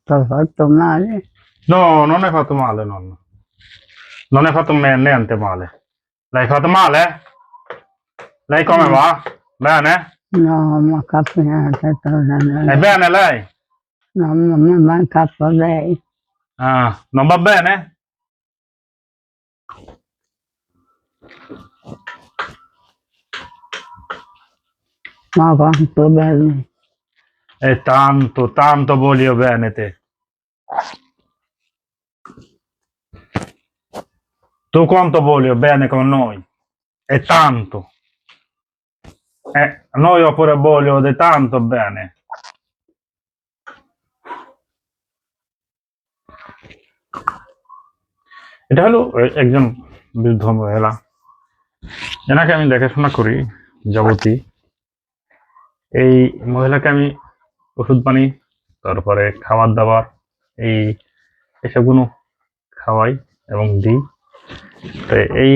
T'ho fatto male? No, non hai fatto male, nonna. Non hai fatto niente male. L'hai fatto male? Lei come No, va? Bene? ma cappellata È bene lei? no, ma manca lei. Ah, non va bene? Ma quanto bello. È tanto, tanto voglio bene te. Tu quanto voglio bene con noi? È tanto. Noi pure voglio di tanto bene. এটা হলো একজন বৃদ্ধ মহিলা, এনাকে আমি দেখাশোনা করি যাবতীয়। এই মহিলাকে আমি ওষুধ পানি, তারপরে খাবার দাবার, এই এসবগুলো খাওয়াই এবং দিই। তো এই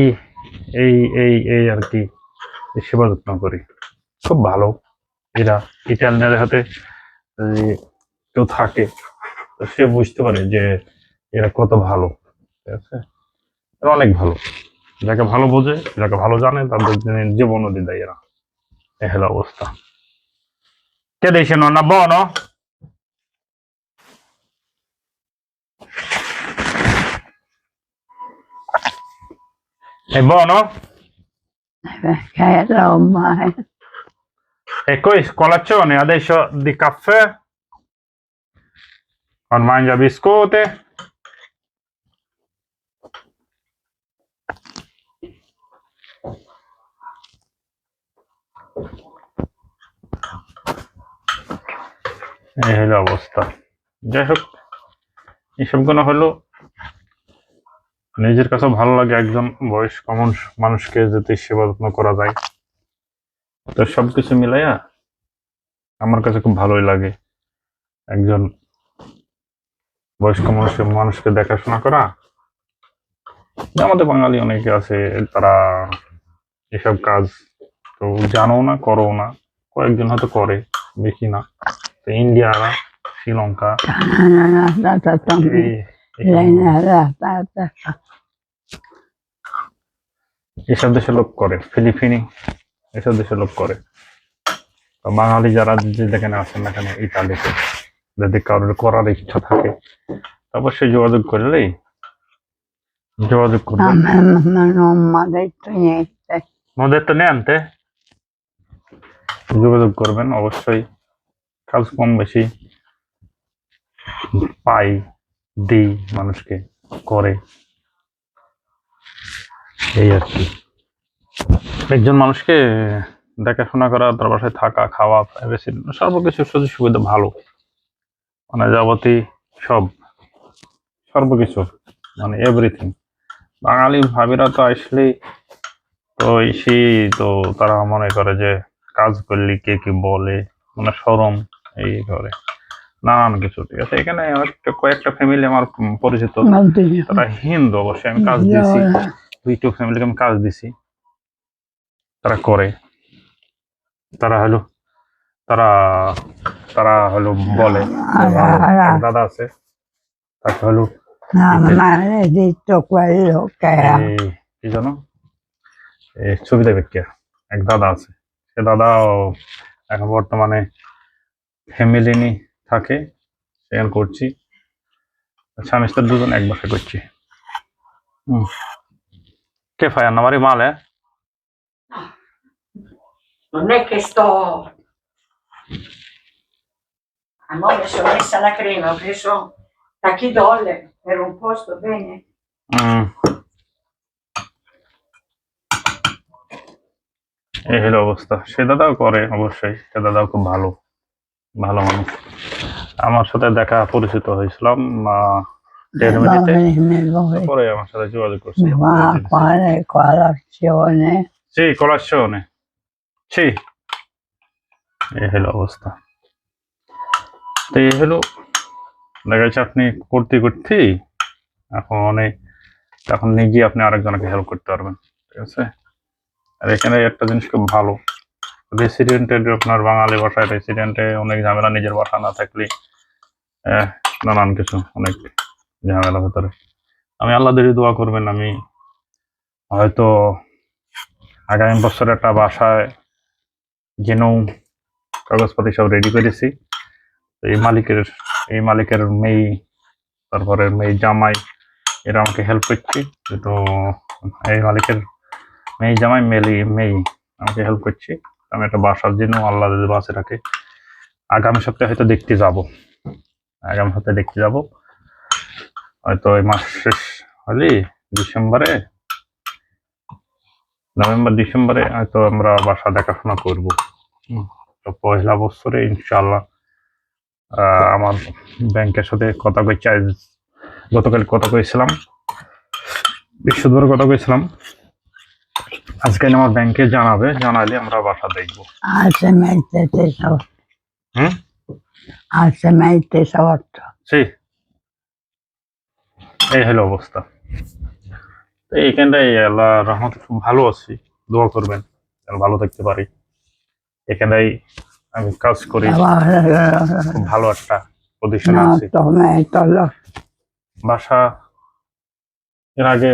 এই এই এই আর কি সেবা যত্ন করি। খুব ভালো এরা। ইটালিয়ানদের হাতে যদি কেউ থাকে তো সে বুঝতে পারে যে এরা কত ভালো। ঠিক আছে, এরা অনেক ভালো। যাকে ভালো বোঝে, যাকে ভালো জানে, তাদের জীবনও দিয়ে দেয় এরা। এ হলো অবস্থা। Che dici, nonna, buono? È buono? Perché roba, E questo colazione adesso di caffè, non mangia biscotti. এই হলো অবস্থা। যাই হোক, এইসবগুলো হলো নিজের কাছে ভালো লাগে একজন বয়স্ক মানুষকে যদি সেবা যত্ন করা যায়। তো সবকিছু মিলাইয়া আমার কাছে খুব ভালোই লাগে একজন বয়স্ক মানুষকে দেখাশোনা করা। আমাদের বাঙালি অনেকে আছে, তারা এসব কাজ তো জানো না, করো না। কয়েকজন হয়তো করে, বেশি না। তো ইন্ডিয়ারা, শ্রীলঙ্কা, এসব দেশের লোক করে, ফিলিপিনি এসব দেশের লোক করে। তো বাঙালি যারা যে যেখানে আছেন না কেন ইতালিতে, যদি কারোর করার ইচ্ছা থাকে অবশ্যই যোগাযোগ করলেই যোগাযোগ করবে। non mi ha detto niente. আমাদের তো নিতে যোগাযোগ করবেন অবশ্যই। কাজ কম বেশি পাই, দিই মানুষকে, করে এই আর কি। একজন মানুষকে দেখাশোনা করা, তার বাসায় থাকা, খাওয়া, প্রাইভেসি, সর্বকিছু সুযোগ সুবিধা ভালো, মানে যাবতীয় সব, সর্বকিছু, মানে এভরিথিং। বাঙালি ভাবিরা তো আসলেই তো এসে তো তারা মনে করে যে কাজ করলে কে কি বলে, মানে শরম এই করে নানান কিছু। ঠিক আছে, এখানে কয়েকটা ফ্যামিলি আমার পরিচিত, তারা হিন্দু অবশ্যই। আমি কাজ দিয়েছি, দুইটো ফ্যামিলিকে আমি কাজ দিছি, তারা করে। তারা হলো তারা তারা হলো বলে এক দাদা আছে, তাকে হলো Non mi ha detto quello che era. কি জানো, ছবি দেবে কে, এক দাদা আছে। সে দাদাও এখন বর্তমানে ফ্যামিলি নিয়ে থাকে, সেখানে করছি। স্বামী স্ত্রী দুজন এক বাসায় করছি। Che fai, Anna Maria, male? Non è che sto. Amore, mi sono messa la crema, ho preso tachidolle per un posto bene. এই হলো অবস্থা। সে দাদাও করে অবশ্যই, সে দাদাও খুব ভালো ভালো মানুষ। আমার সাথে দেখা পরিচিত হয়েছিলাম পরে আমার সাথে যোগাযোগ করছে। Colazione. জি, colazione, জি। এই হলো অবস্থা। তো এই হলো, দেখা যাচ্ছে আপনি করতে করতে এখন নিজে আপনি আরেকজনকে হেল্প করতে পারবেন। ঠিক আছে, আর এখানে একটা জিনিস খুব ভালো, রেসিডেন্টের আপনার বাঙালি বাসায় রেসিডেন্টে অনেক ঝামেলা, নিজের বাসা না থাকলে নানান কিছু অনেক ঝামেলা ভেতরে। আমি আল্লাহ দেরি দোয়া করবেন, আমি হয়তো আগামী বছর একটা বাসায় জেনেও কাগজপাতি সব রেডি করেছি। তো এই মালিকের মেয়ে, তারপরে মেয়ে জামাই, এরা আমাকে হেল্প করছে। তো এই মালিকের মেয়ে জামাই মেয়ে আমাকে হেল্প করছে। আমি একটা বাসার জন্য আল্লাহ যদি বাসে রাখে আগামী সপ্তাহে হয়তো দেখতে যাব। হয়তো এই মাস শেষ হলে নভেম্বর ডিসেম্বরে হয়তো আমরা বাসা দেখাশোনা করব। তো পয়লা বছরে ইনশাআল্লাহ আমার ব্যাংকের সাথে গতকাল কথা কইছিলাম, বৃহস্পতিবার কথা কইছিলাম। আজকে আমার ব্যাংকে জানালে আমরা বাসা দেখবো। সেই এই হলো অবস্থা। তো এইখানটাই আল্লাহ রহমতে খুব ভালো আছি, দোয়া করবেন যেন ভালো থাকতে পারি। এখানটাই আমি কাজ করি, খুব ভালো একটা পজিশনে আছি। বাসা এর আগে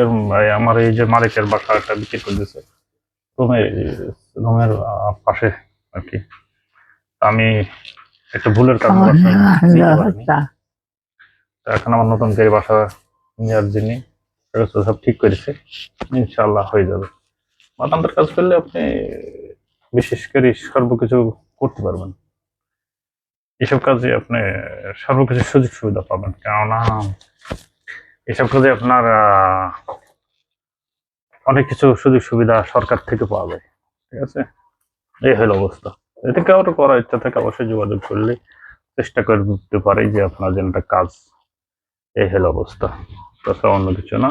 আমার এই যে মালিকের বাসাটা বিক্রি করে দিয়েছে, রুমের পাশে আর কি। আমি একটা ভুলের কারণে এখন আমার নতুন করে বাসা নেওয়ার জন্য সব ঠিক করেছে, ইনশাআল্লাহ হয়ে যাবে। মাতান্তের কাজ করলে আপনি বিশেষ করে সর্বকিছু করতে পারবেন। এসব কাজে আপনি সর্বকিছু সুযোগ সুবিধা পাবেন, কেননা এসব কাজে আপনার অনেক কিছু সুযোগ সুবিধা সরকার থেকে পাওয়া যায়। ঠিক আছে, এই হলো অবস্থা। এতে কারোর করার ইচ্ছা থেকে অবশ্যই যোগাযোগ করলে চেষ্টা করতে পারে যে আপনার যেন একটা কাজ। এই হলো অবস্থা, তাছাড়া অন্য কিছু না।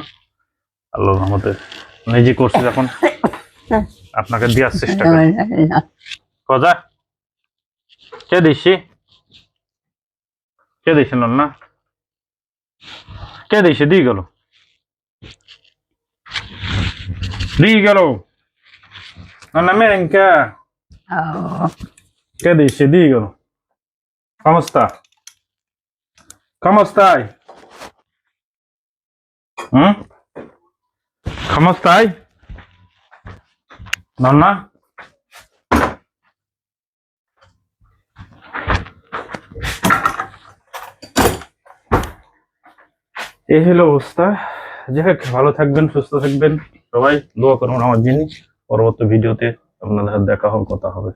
আল্লাহর রহমতে নিজে করছি যখন আপনাকে দেওয়ার চেষ্টা করি। কজা কে দিছি না কে দিছে দিয়ে গেল না মেরেঙ্কা কে দিছে দিয়ে গেল। ¿Cómo estáis? ¿Cómo estáis? Nonna? এই হলো অবস্থা। যাই হোক, ভালো থাকবেন, সুস্থ থাকবেন, সবাই দোয়া করুন আমার জন্য। পরবর্তী ভিডিওতে আপনাদের দেখা হবে, কথা হবে।